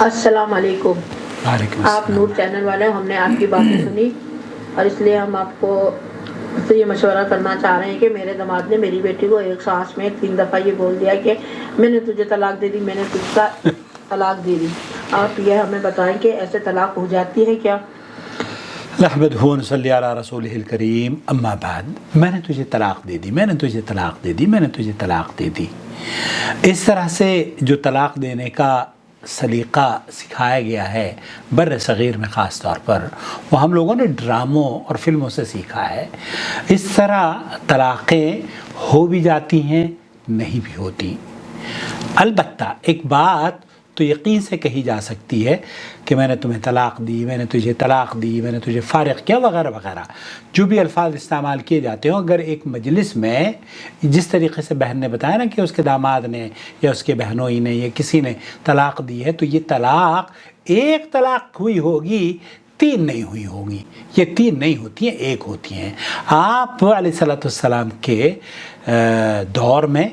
السلام علیکم. وعلیکم آپ السلام. نور چینل والے، ہم نے آپ کی باتیں سنی اور اس لیے ہم آپ کو سے یہ مشورہ کرنا چاہ رہے ہیں کہ میرے داماد نے میری بیٹی کو ایک سانس میں 3 دفعہ یہ بول دیا کہ میں نے تجھے طلاق دے دی، میں نے تجھ کا طلاق دے دی. آپ یہ ہمیں بتائیں کہ ایسے طلاق ہو جاتی ہے کیا؟ نحمدہ و نصلی علی رسولہ الکریم، اما بعد. میں نے تجھے طلاق دے دی، میں نے تجھے طلاق دے دی، میں نے تجھے طلاق دے دی. اس طرح سے جو طلاق دینے کا سلیقہ سکھایا گیا ہے بر صغیر میں خاص طور پر، وہ ہم لوگوں نے ڈراموں اور فلموں سے سیکھا ہے. اس طرح طلاقیں ہو بھی جاتی ہیں، نہیں بھی ہوتی. البتہ ایک بات تو یقین سے کہی جا سکتی ہے کہ میں نے تمہیں طلاق دی، میں نے تجھے طلاق دی، میں نے تجھے فارغ کیا، وغیرہ وغیرہ جو بھی الفاظ استعمال کیے جاتے ہوں. اگر ایک مجلس میں جس طریقے سے بہن نے بتایا نا کہ اس کے داماد نے یا اس کے بہنوئی نے یا کسی نے طلاق دی ہے، تو یہ طلاق ایک طلاق ہوئی ہوگی، 3 نہیں ہوئی ہوگی. یہ 3 نہیں ہوتی ہیں، 1 ہوتی ہیں. آپ علیہ السلام کے دور میں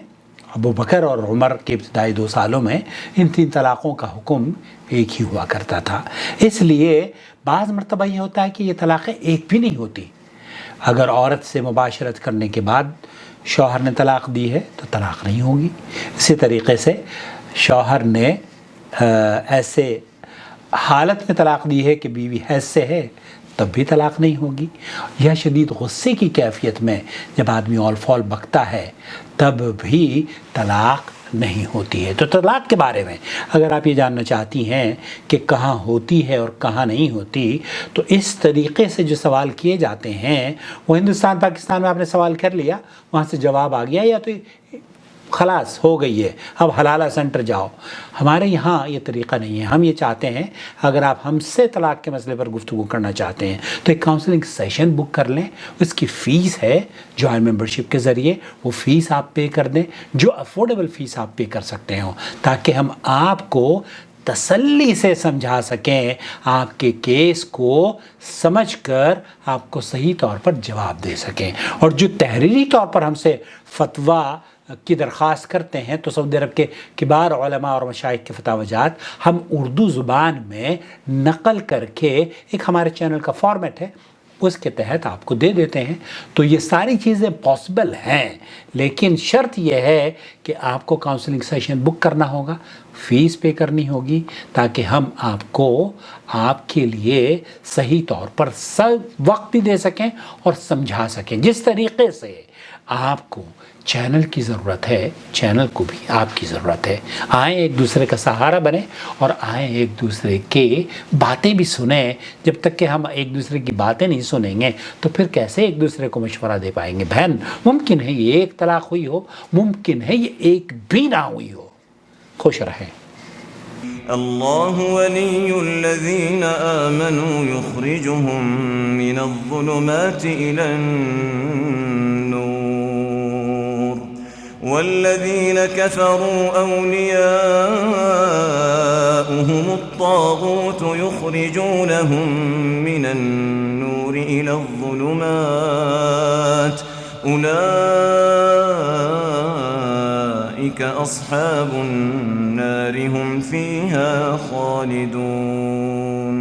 ابو بکر اور عمر کے ابتدائی 2 سالوں میں ان 3 طلاقوں کا حکم ایک ہی ہوا کرتا تھا. اس لیے بعض مرتبہ یہ ہوتا ہے کہ یہ طلاقیں ایک بھی نہیں ہوتی. اگر عورت سے مباشرت کرنے کے بعد شوہر نے طلاق دی ہے تو طلاق نہیں ہوگی. اسی طریقے سے شوہر نے ایسے حالت میں طلاق دی ہے کہ بیوی حیض سے ہے تب بھی طلاق نہیں ہوگی. یا شدید غصے کی کیفیت میں جب آدمی اول فول بکتا ہے تب بھی طلاق نہیں ہوتی ہے. تو طلاق کے بارے میں اگر آپ یہ جاننا چاہتی ہیں کہ کہاں ہوتی ہے اور کہاں نہیں ہوتی، تو اس طریقے سے جو سوال کیے جاتے ہیں وہ ہندوستان پاکستان میں آپ نے سوال کر لیا، وہاں سے جواب آ گیا، یا تو خلاص ہو گئی ہے، اب حلالہ سینٹر جاؤ. ہمارے یہاں یہ طریقہ نہیں ہے. ہم یہ چاہتے ہیں اگر آپ ہم سے طلاق کے مسئلے پر گفتگو کرنا چاہتے ہیں تو ایک کاؤنسلنگ سیشن بک کر لیں. اس کی فیس ہے جوائنٹ ممبرشپ کے ذریعے، وہ فیس آپ پے کر دیں، جو افورڈیبل فیس آپ پے کر سکتے ہوں، تاکہ ہم آپ کو تسلی سے سمجھا سکیں، آپ کے کیس کو سمجھ کر آپ کو صحیح طور پر جواب دے سکیں. اور جو تحریری طور پر ہم سے فتویٰ کی درخواست کرتے ہیں تو سعودی عرب کے کبار علماء اور مشائخ کے فتاوی جات ہم اردو زبان میں نقل کر کے، ایک ہمارے چینل کا فارمیٹ ہے اس کے تحت آپ کو دے دیتے ہیں. تو یہ ساری چیزیں پاسبل ہیں، لیکن شرط یہ ہے کہ آپ کو کاؤنسلنگ سیشن بک کرنا ہوگا، فیس پے کرنی ہوگی، تاکہ ہم آپ کو آپ کے لیے صحیح طور پر وقت بھی دے سکیں اور سمجھا سکیں. جس طریقے سے آپ کو چینل کی ضرورت ہے، چینل کو بھی آپ کی ضرورت ہے. آئیں ایک دوسرے کا سہارا بنیں اور آئیں ایک دوسرے کے باتیں بھی سنیں. جب تک کہ ہم ایک دوسرے کی باتیں نہیں سنیں گے تو پھر کیسے ایک دوسرے کو مشورہ دے پائیں گے؟ بہن، ممکن ہے یہ 1 طلاق ہوئی ہو، ممکن ہے یہ 1 بھی نہ ہوئی ہو. خوش رہیں. اللہ ولی الذین آمنوا یخرجهم من الظلمات إلى النور والذین كفروا أولیاؤهم الطاغوت یخرجونهم من النور إلى الظلمات أولئك أصحاب النار هم فيها خالدون.